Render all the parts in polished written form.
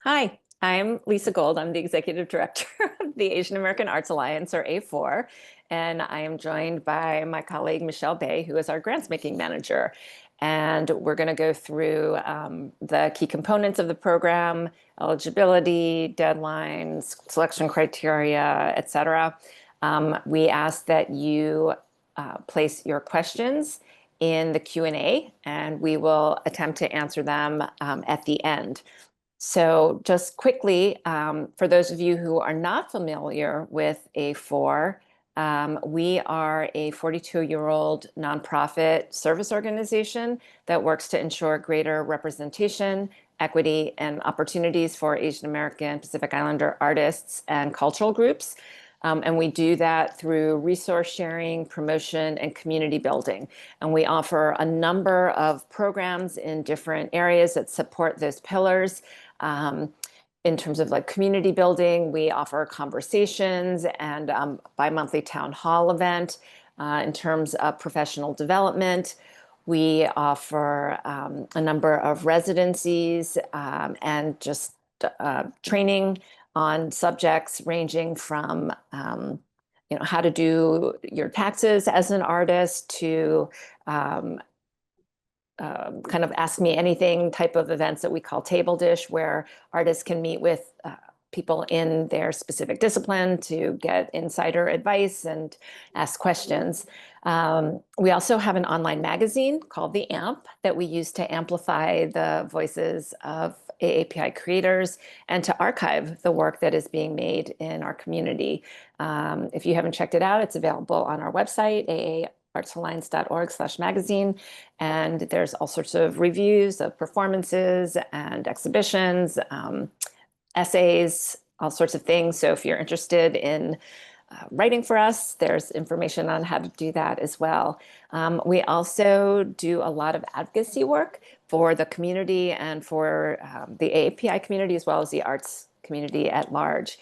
Hi, I'm Lisa Gold. I'm the Executive Director of the Asian American Arts Alliance, or A4, and I am joined by my colleague Michelle Bay, who is our grants making manager. And we're going to go through the key components of the program, eligibility, deadlines, selection criteria, et cetera. We ask that you place your questions in the Q&A, and we will attempt to answer them at the end. So just quickly, for those of you who are not familiar with A4, we are a 42-year-old nonprofit service organization that works to ensure greater representation, equity, and opportunities for Asian American, Pacific Islander artists and cultural groups. And we do that through resource sharing, promotion, and community building. And we offer a number of programs in different areas that support those pillars. In terms of like community building, we offer conversations and bi-monthly town hall event. In terms of professional development, we offer a number of residencies and just training on subjects ranging from how to do your taxes as an artist to kind of ask me anything type of events that we call table dish, where artists can meet with people in their specific discipline to get insider advice and ask questions. We also have an online magazine called The AMP that we use to amplify the voices of AAPI creators and to archive the work that is being made in our community. If you haven't checked it out, it's available on our website, aaartsalliance.org/magazine. And there's all sorts of reviews of performances and exhibitions, essays, all sorts of things. So if you're interested in writing for us, there's information on how to do that as well. We also do a lot of advocacy work for the community and for the AAPI community, as well as the arts community at large.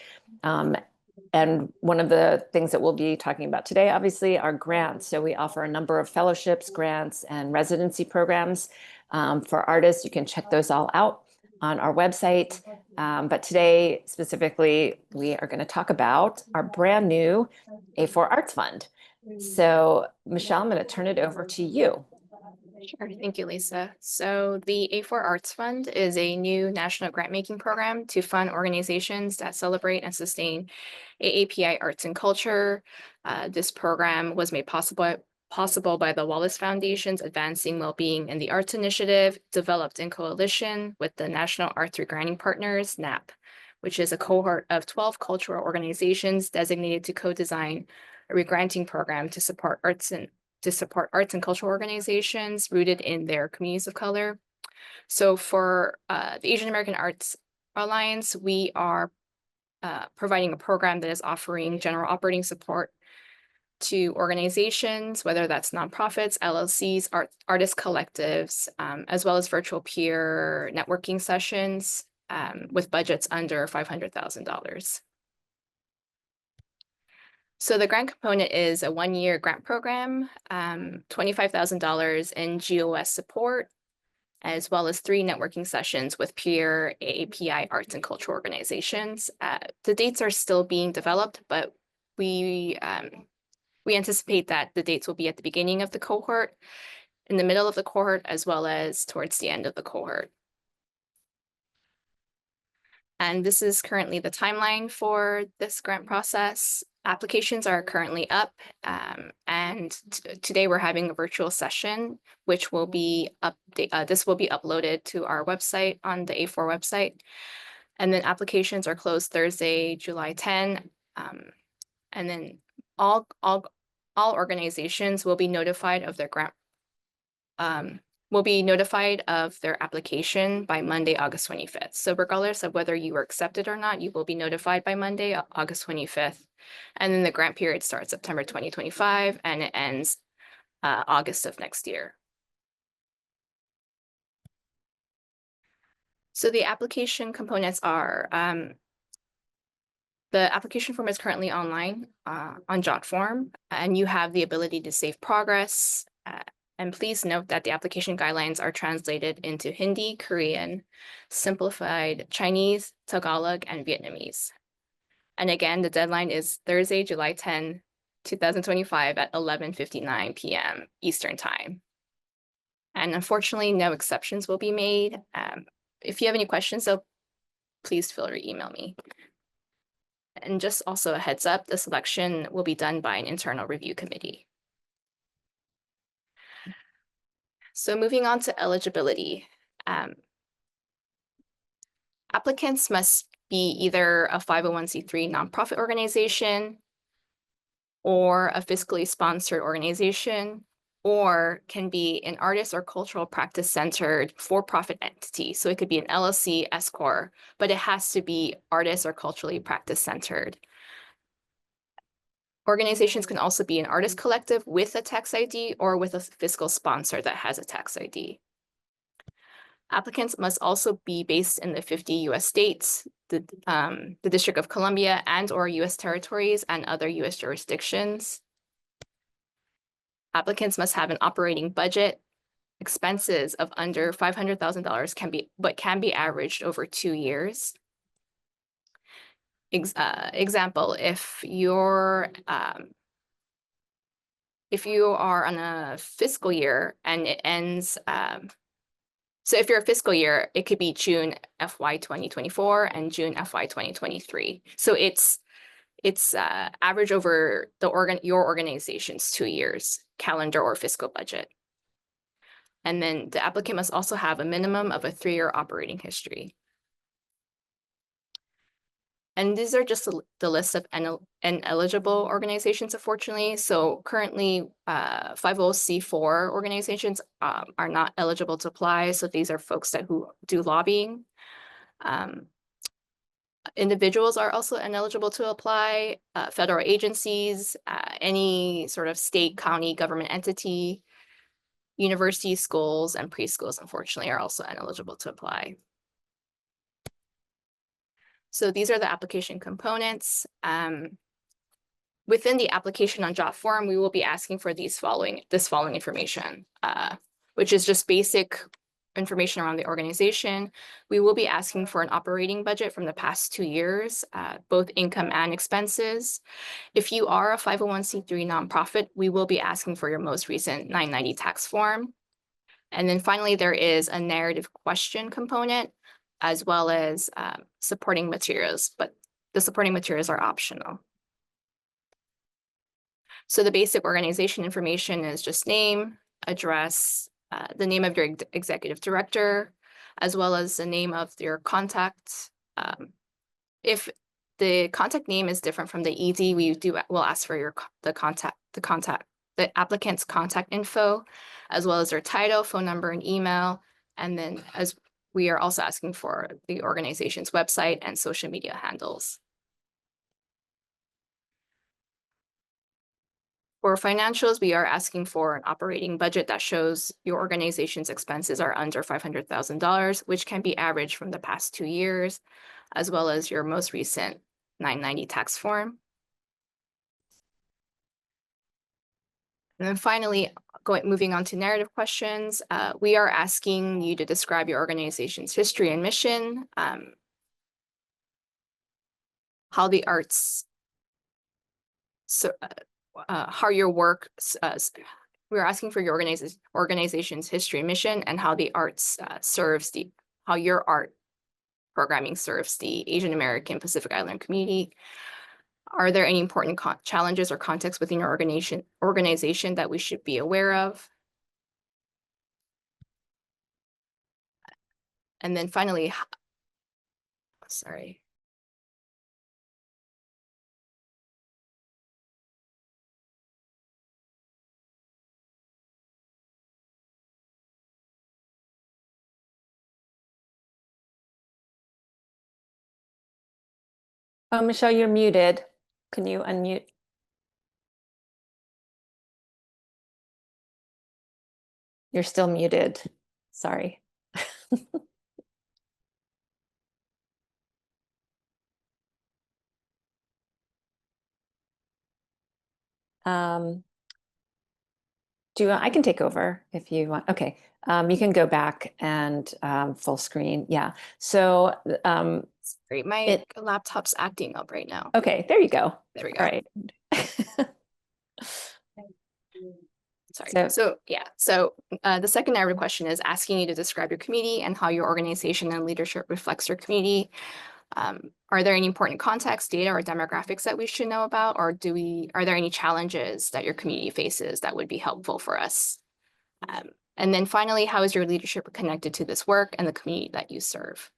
And one of the things that we'll be talking about today, obviously, are grants. So we offer a number of fellowships, grants, and residency programs for artists. You can check those all out on our website. But today, specifically, we are going to talk about our brand new A4 Arts Fund. So, Michelle, I'm going to turn it over to you. Sure. Thank you, Lisa. So the A4 Arts Fund is a new national grant-making program to fund organizations that celebrate and sustain AAPI arts and culture. This program was made possible by the Wallace Foundation's Advancing Wellbeing in the Arts Initiative, developed in coalition with the National Arts Regranting Partners, NAP, which is a cohort of 12 cultural organizations designated to co-design a regranting program to support arts and cultural organizations rooted in their communities of color. So for the Asian American Arts Alliance, we are providing a program that is offering general operating support to organizations, whether that's nonprofits, LLCs, artist collectives, as well as virtual peer networking sessions with budgets under $500,000. So the grant component is a one-year grant program, $25,000 in GOS support, as well as 3 networking sessions with peer AAPI arts and cultural organizations. The dates are still being developed, but we anticipate that the dates will be at the beginning of the cohort, in the middle of the cohort, as well as towards the end of the cohort. And this is currently the timeline for this grant process. Applications are currently up, and today we're having a virtual session, which will be this will be uploaded to our website on the A4 website. And then applications are closed Thursday, July 10. And then all organizations will be notified of their grant application by Monday, August 25th. So regardless of whether you were accepted or not, you will be notified by Monday, August 25th. And then the grant period starts September 2025 and it ends August of next year. So the application components are, the application form is currently online on JotForm, and you have the ability to save progress, And please note that the application guidelines are translated into Hindi, Korean, simplified Chinese, Tagalog, and Vietnamese. And again, the deadline is Thursday, July 10, 2025 at 11:59 p.m. Eastern Time. And unfortunately, no exceptions will be made. If you have any questions, though, please feel free to email me. And just also a heads up, the selection will be done by an internal review committee. So moving on to eligibility. Applicants must be either a 501c3 nonprofit organization or a fiscally sponsored organization, or can be an artist or cultural practice centered for-profit entity. So it could be an LLC, S Corp, but it has to be artist or culturally practice centered. Organizations can also be an artist collective with a tax ID or with a fiscal sponsor that has a tax ID. Applicants must also be based in the 50 US states, the District of Columbia and or US territories and other US jurisdictions. Applicants must have an operating budget. Expenses of under $500,000 can be averaged over 2 years. Example, if you are on a fiscal year and it ends, so if you're a fiscal year, it could be June FY 2024 and June FY 2023. So it's average over your organization's 2 years, calendar or fiscal budget. And then the applicant must also have a minimum of a 3-year operating history. And these are just the list of ineligible organizations, unfortunately. So currently, 50C4 organizations are not eligible to apply. So these are folks who do lobbying. Individuals are also ineligible to apply. Federal agencies, any sort of state, county, government entity, universities, schools, and preschools, unfortunately, are also ineligible to apply. So these are the application components. Within the application on job form, we will be asking for this following information, which is just basic information around the organization. We will be asking for an operating budget from the past 2 years, both income and expenses. If you are a 501c3 nonprofit, we will be asking for your most recent 990 tax form. And then finally, there is a narrative question component, as well as supporting materials, but the supporting materials are optional. So the basic organization information is just name, address, the name of your executive director, as well as the name of your contact. If the contact name is different from the ED, we'll ask for the applicant's contact info, as well as their title, phone number, and email. And then as we are also asking for the organization's website and social media handles. For financials, we are asking for an operating budget that shows your organization's expenses are under $500,000, which can be averaged from the past 2 years, as well as your most recent 990 tax form. And then finally, moving on to narrative questions, we are asking you to describe your organization's history and mission, how the arts, how your work, we're asking for your organization's history and mission and how the arts how your art programming serves the Asian American Pacific Island community. Are there any important challenges or contexts within your organization that we should be aware of? And then finally, sorry. Oh, Michelle, you're muted. Can you unmute? You're still muted. Sorry. Um, I can take over if you want. Okay. You can go back and full screen. Yeah. So Great. My it, laptop's acting up right now. okay, there you go. There we All go. right. Sorry. So, So yeah. So the second narrative question is asking you to describe your community and how your organization and leadership reflects your community. Are there any important context, data, or demographics that we should know about, or are there any challenges that your community faces that would be helpful for us? Um, and then finally, how is your leadership connected to this work and the community that you serve?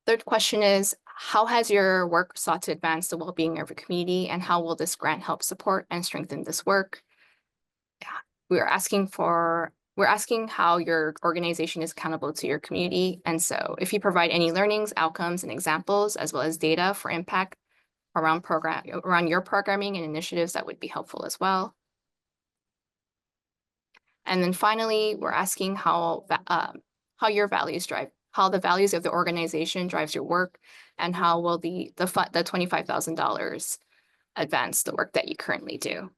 Third question is, how has your work sought to advance the well-being of your community, and how will this grant help support and strengthen this work? We're asking how your organization is accountable to your community. And so if you provide any learnings, outcomes, and examples, as well as data for impact around your programming and initiatives, that would be helpful as well. And then finally, we're asking how your values drive, how the values of the organization drives your work, and how will the $25,000 advance the work that you currently do.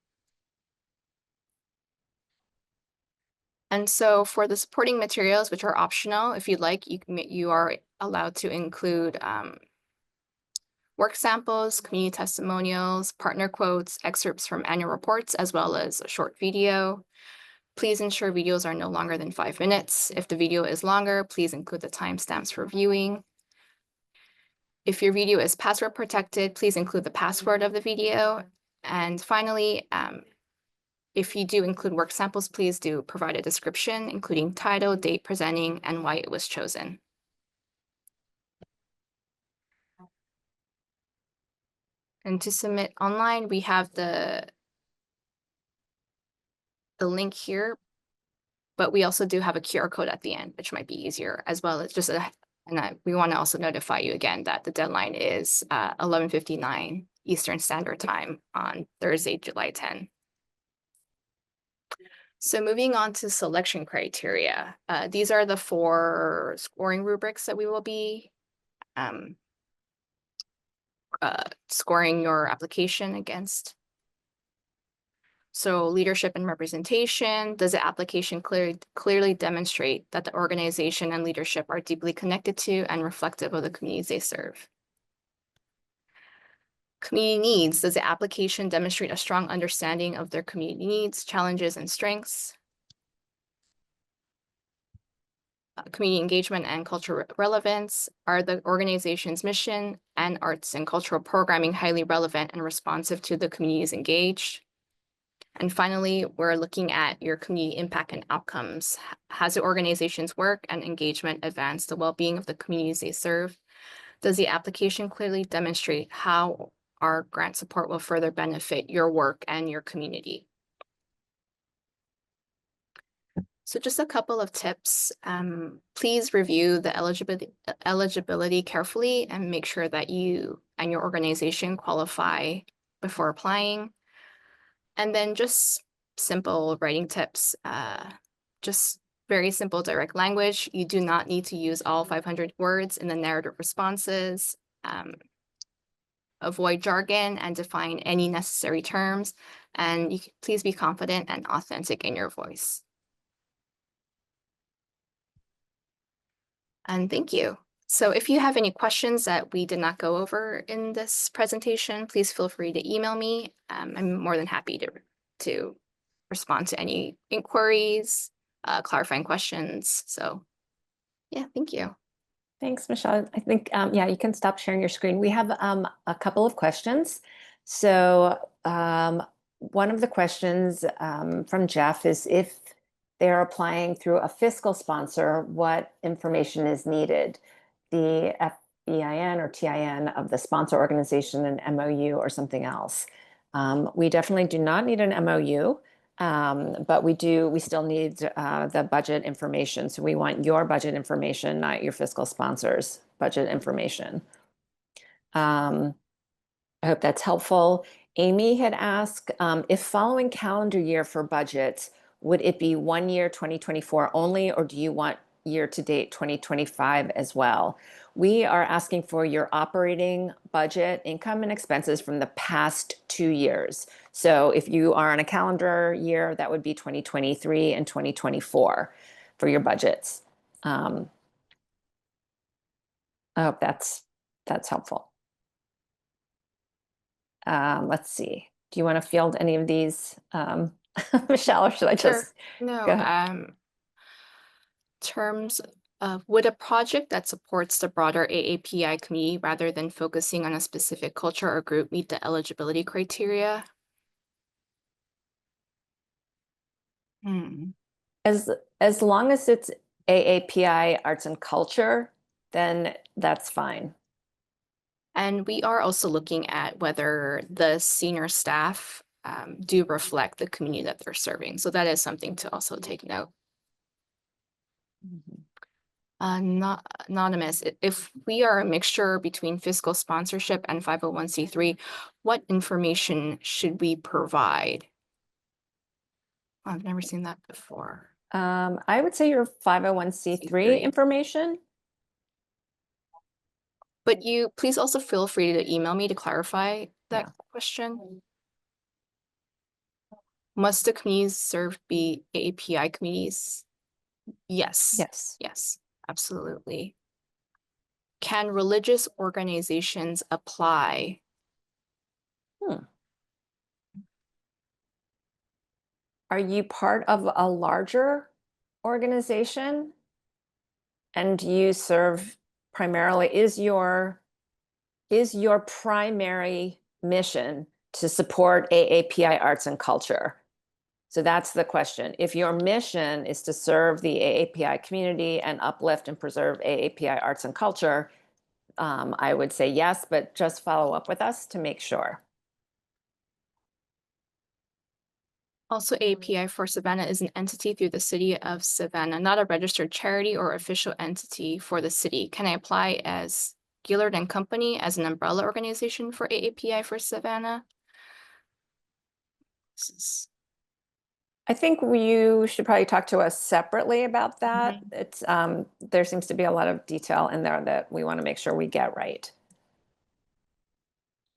And so for the supporting materials, which are optional, if you'd like, you are allowed to include work samples, community testimonials, partner quotes, excerpts from annual reports, as well as a short video. Please ensure videos are no longer than 5 minutes. If the video is longer, please include the timestamps for viewing. If your video is password protected, please include the password of the video. And finally, if you do include work samples, please do provide a description, including title, date presenting, and why it was chosen. And to submit online, we have the link here, but we also do have a QR code at the end, which might be easier, as well as we want to also notify you again that the deadline is 11:59 Eastern Standard Time on Thursday, July 10. So moving on to selection criteria. These are the 4 scoring rubrics that we will be scoring your application against. So leadership and representation, does the application clearly demonstrate that the organization and leadership are deeply connected to and reflective of the communities they serve? Community needs, does the application demonstrate a strong understanding of their community needs, challenges, and strengths? Community engagement and cultural relevance, are the organization's mission and arts and cultural programming highly relevant and responsive to the communities engaged? And finally, we're looking at your community impact and outcomes. Has the organization's work and engagement advanced the well-being of the communities they serve? Does the application clearly demonstrate how our grant support will further benefit your work and your community? So just a couple of tips. Please review the eligibility carefully and make sure that you and your organization qualify before applying. And then just simple writing tips, just very simple direct language. You do not need to use all 500 words in the narrative responses. Avoid jargon and define any necessary terms. And please be confident and authentic in your voice. And thank you. So if you have any questions that we did not go over in this presentation, please feel free to email me. I'm more than happy to respond to any inquiries, clarifying questions. So yeah, thank you. thanks, Michelle. I think, yeah, you can stop sharing your screen. We have a couple of questions. So one of the questions from Jeff is if they're applying through a fiscal sponsor, what information is needed? The FEIN or TIN of the sponsor organization, an MOU or something else. We definitely do not need an MOU. But we still need the budget information. So we want your budget information, not your fiscal sponsor's budget information. I hope that's helpful. Amy had asked if following calendar year for budgets, would it be 1 year 2024 only, or do you want year-to-date 2025 as well. We are asking for your operating budget, income, and expenses from the past 2 years. So if you are on a calendar year, that would be 2023 and 2024 for your budgets. I hope that's helpful. Let's see. Do you want to field any of these, Michelle, or should I Sure. just No, go ahead? terms of would a project that supports the broader AAPI community rather than focusing on a specific culture or group meet the eligibility criteria? Hmm. As long as it's AAPI arts and culture, then that's fine. And we are also looking at whether the senior staff do reflect the community that they're serving. So that is something to also take note. Not anonymous. If we are a mixture between fiscal sponsorship and 501c3, what information should we provide? I've never seen that before. I would say your 501c3 C3. information. But you please also feel free to email me to clarify that Yeah. question. Must the communities served be API communities? Yes. Yes. Yes, absolutely. Can religious organizations apply? Are you part of a larger organization? And you serve primarily, is your primary mission to support AAPI arts and culture? So that's the question. If your mission is to serve the AAPI community and uplift and preserve AAPI arts and culture, I would say yes, but just follow up with us to make sure. Also, API for Savannah is an entity through the city of Savannah, not a registered charity or official entity for the city. Can I apply as Gillard and Company as an umbrella organization for AAPI for Savannah? I think you should probably talk to us separately about that. It's there seems to be a lot of detail in there that we want to make sure we get right.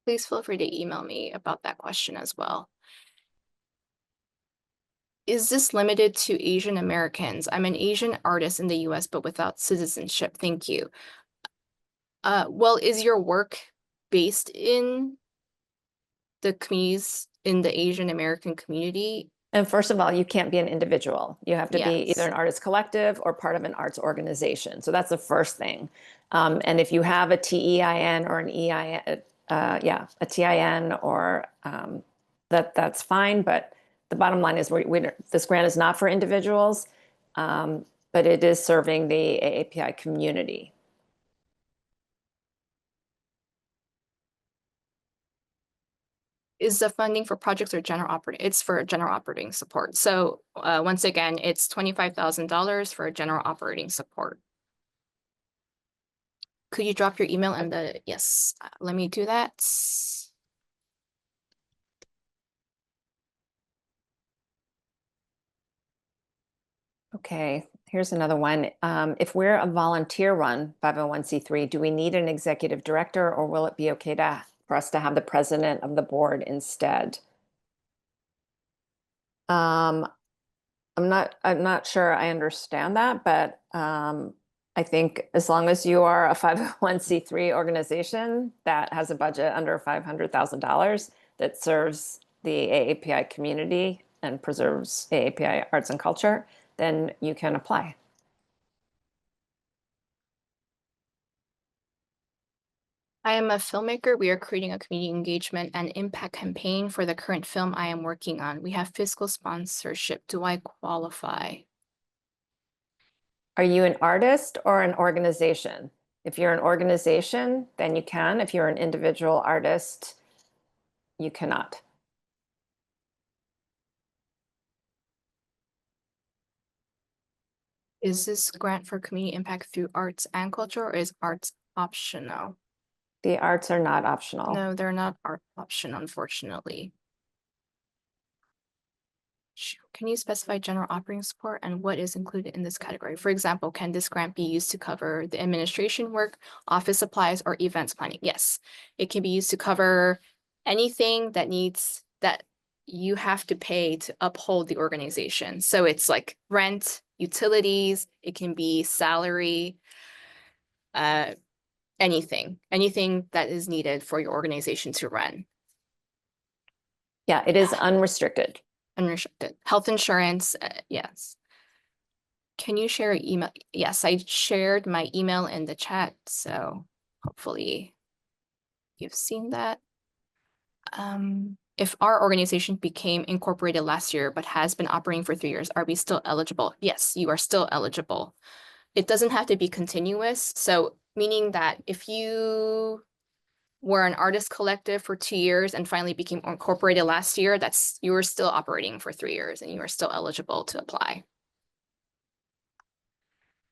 Please feel free to email me about that question as well. Is this limited to Asian Americans? I'm an Asian artist in the US, but without citizenship. Thank you. Well, is your work based in the communities in the Asian American community? And first of all, you can't be an individual. You have to be either Yes. an artist collective or part of an arts organization. So that's the first thing. And if you have a TEIN or an EIN, a TIN or that's fine. But the bottom line is this grant is not for individuals, but it is serving the AAPI community. Is the funding for projects or general operating? It's for general operating support. So once again, it's $25,000 for general operating support. Could you drop your email and yes, let me do that. Okay, here's another one. If we're a volunteer-run 501c3, do we need an executive director, or will it be okay for us to have the president of the board instead? I'm not sure I understand that, but I think as long as you are a 501c3 organization that has a budget under $500,000 that serves the AAPI community and preserves AAPI arts and culture, then you can apply. I am a filmmaker. We are creating a community engagement and impact campaign for the current film I am working on. We have fiscal sponsorship. Do I qualify? Are you an artist or an organization? If you're an organization, then you can. If you're an individual artist, you cannot. Is this grant for community impact through arts and culture, or is arts optional? The arts are not optional. No, they're not art option, unfortunately. Okay. Can you specify general operating support and what is included in this category? For example, can this grant be used to cover the administration work, office supplies, or events planning? Yes, it can be used to cover anything that you have to pay to uphold the organization. So it's like rent, utilities, it can be salary, anything that is needed for your organization to run. Yeah, it is unrestricted. Unrestricted. Health insurance, yes. Can you share your email? Yes, I shared my email in the chat, so hopefully you've seen that. If our organization became incorporated last year but has been operating for 3 years, are we still eligible? Yes, you are still eligible. It doesn't have to be continuous, so meaning that if you were an artist collective for 2 years and finally became incorporated last year, you were still operating for 3 years and you are still eligible to apply.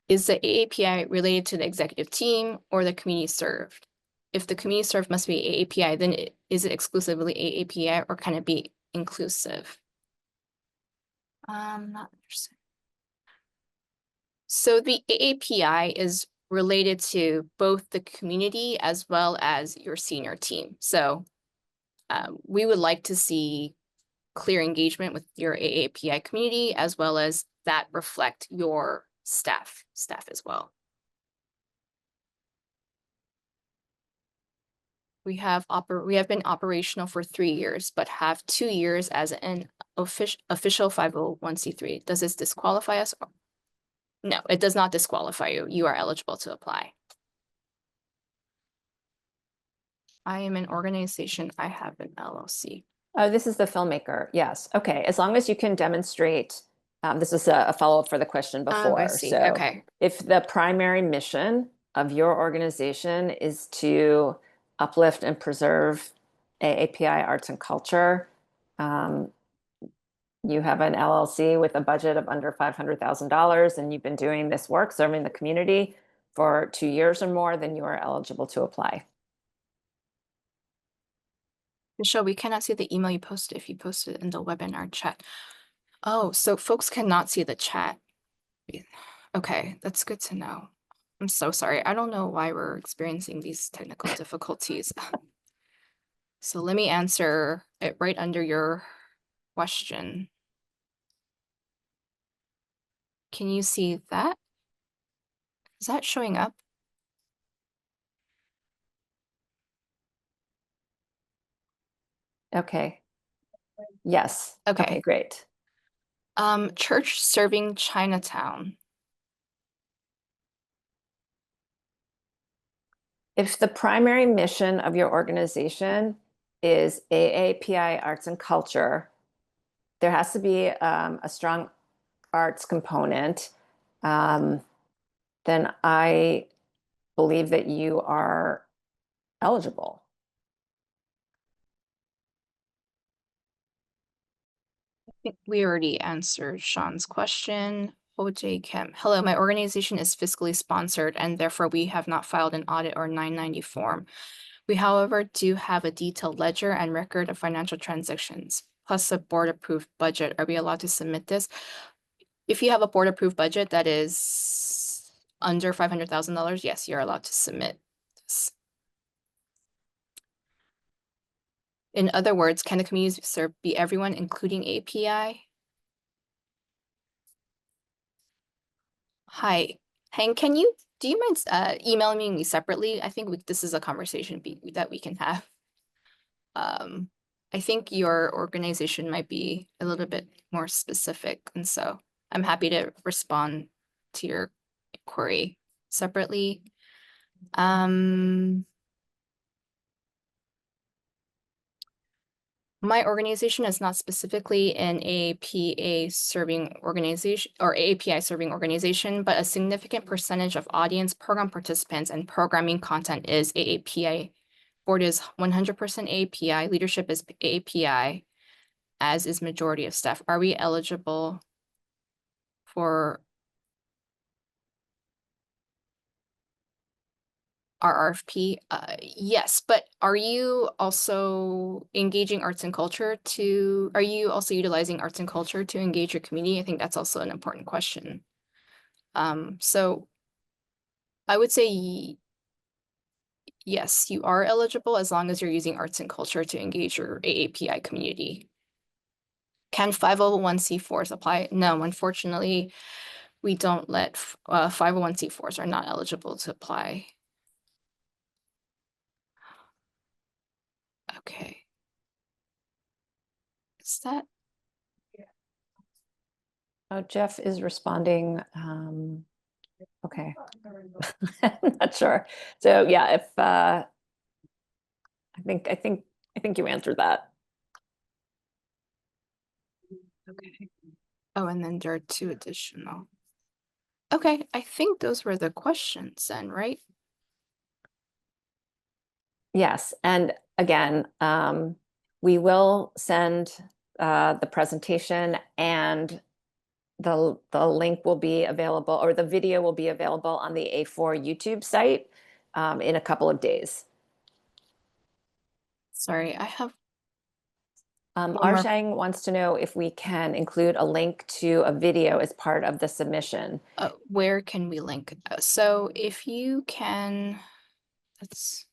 Is the AAPI related to the executive team or the community served? If the community served must be AAPI, then is it exclusively AAPI or can it be inclusive? Not interested. So the AAPI is related to both the community as well as your senior team. So we would like to see clear engagement with your AAPI community as well as that reflect your staff as well. We have been operational for 3 years, but have 2 years as an official 501c3. Does this disqualify us? No, it does not disqualify you. You are eligible to apply. I am an organization. I have an LLC. Oh, this is the filmmaker. Yes. Okay. As long as you can demonstrate, this is a follow-up for the question I before. see. So Okay. if the primary mission of your organization is to uplift and preserve AAPI arts and culture, you have an LLC with a budget of under $500,000 and you've been doing this work serving the community for 2 years or more, then you are eligible to apply. Michelle, we cannot see the email you posted if you posted it in the webinar chat. Oh, so folks cannot see the chat. Okay, that's good to know. I'm so sorry. I don't know why we're experiencing these technical difficulties. So let me answer it right under your question. Can you see that? Is that showing up? Okay. Yes. Okay. Okay, great. Church serving Chinatown. If the primary mission of your organization is AAPI arts and culture, there has to be a strong arts component. Then I believe that you are eligible. I think we already answered Sean's question. OJ Kim. Hello, my organization is fiscally sponsored and therefore we have not filed an audit or 990 form. We, however, do have a detailed ledger and record of financial transactions, plus a board-approved budget. Are we allowed to submit this? If you have a board-approved budget that is under $500,000, yes, you're allowed to submit this. In other words, can the community serve be everyone, including API? Hi, Hank, do you mind emailing me separately? I think this is a conversation that we can have. I think your organization might be a little bit more specific, and so I'm happy to respond to your query separately. My organization is not specifically an APA serving organization or API serving organization, but a significant percentage of audience, program participants, and programming content is AAPI. Board is 100% API, leadership is API, as is majority of staff. Are we eligible for our RFP? Yes, but are you also engaging arts and culture are you also utilizing arts and culture to engage your community? I think that's also an important question. So I would say yes, you are eligible as long as you're using arts and culture to engage your AAPI community. Can 501c4s apply? No, unfortunately, we don't let 501c4s are not eligible to apply. Okay. Is that Oh, Jeff is responding. Okay. I'm not sure. So yeah, if I think you answered that. okay? Oh, and then there are two additional. Okay, I think those were the questions then, right? Yes, and again, we will send the presentation, and the link will be available, or the video will be available on the A4 YouTube site in a couple of days. Sorry, I have one more. Arshang wants to know if we can include a link to a video as part of the submission. Where can we link? So if you can, let's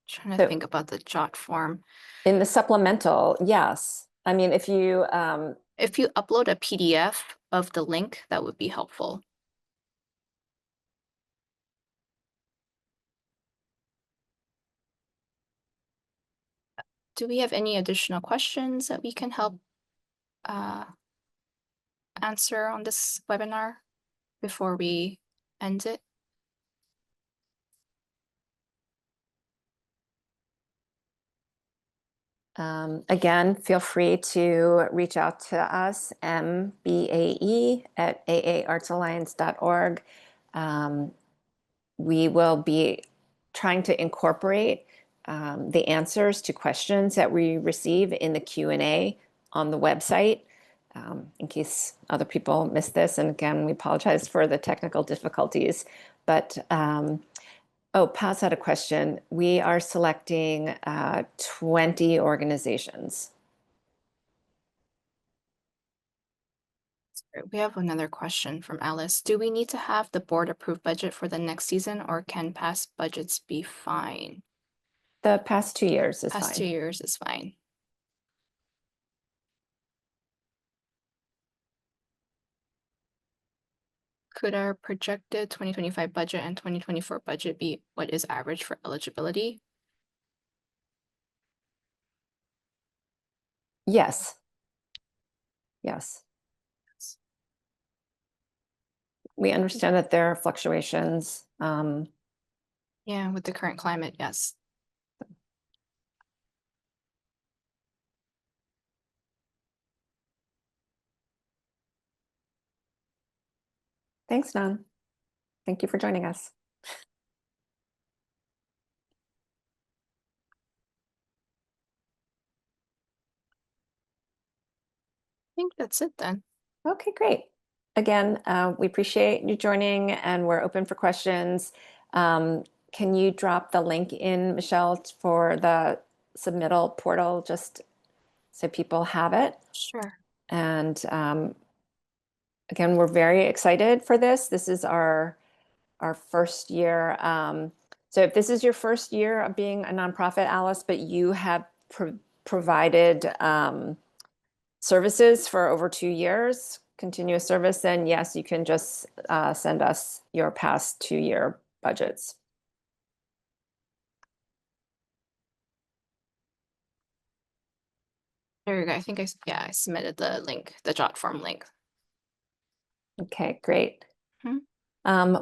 trying to So think about the jot form. in the supplemental, yes. I mean, if you If you upload a PDF of the link, that would be helpful. Do we have any additional questions that we can help answer on this webinar before we end it? again, feel free to reach out to us, mbae@aaartsalliance.org. We will be trying to incorporate the answers to questions that we receive in the Q&A on the website, in case other people missed this. And again, we apologize for the technical difficulties. But oh, Paz had a question. We are selecting 20 organizations. We have another question from Alice. Do we need to have the board approved budget for the next season, or can past budgets be fine? The past 2 years is Past 2 fine. years is fine. Could our projected 2025 budget and 2024 budget be what is average for eligibility? Yes. Yes. We understand that there are fluctuations. Yeah, with the current climate, yes. Thanks, Nan. Thank you for joining us. I think that's it then. Okay, great. Again, we appreciate you joining, and we're open for questions. Can you drop the link in, Michelle, for the submittal portal, just so people have it? Sure. And again, we're very excited for this. This is our first year. So if this is your first year of being a nonprofit, Alice, but you have provided services for over 2 years, continuous service, then yes, you can just send us your past 2-year budgets. There you go. I think I submitted the link, the jot form link. Okay, great. Hmm.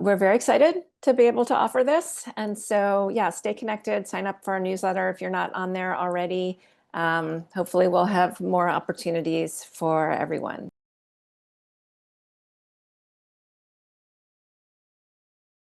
We're very excited to be able to offer this. And so, yeah, stay connected, sign up for our newsletter if you're not on there already. Hopefully we'll have more opportunities for everyone.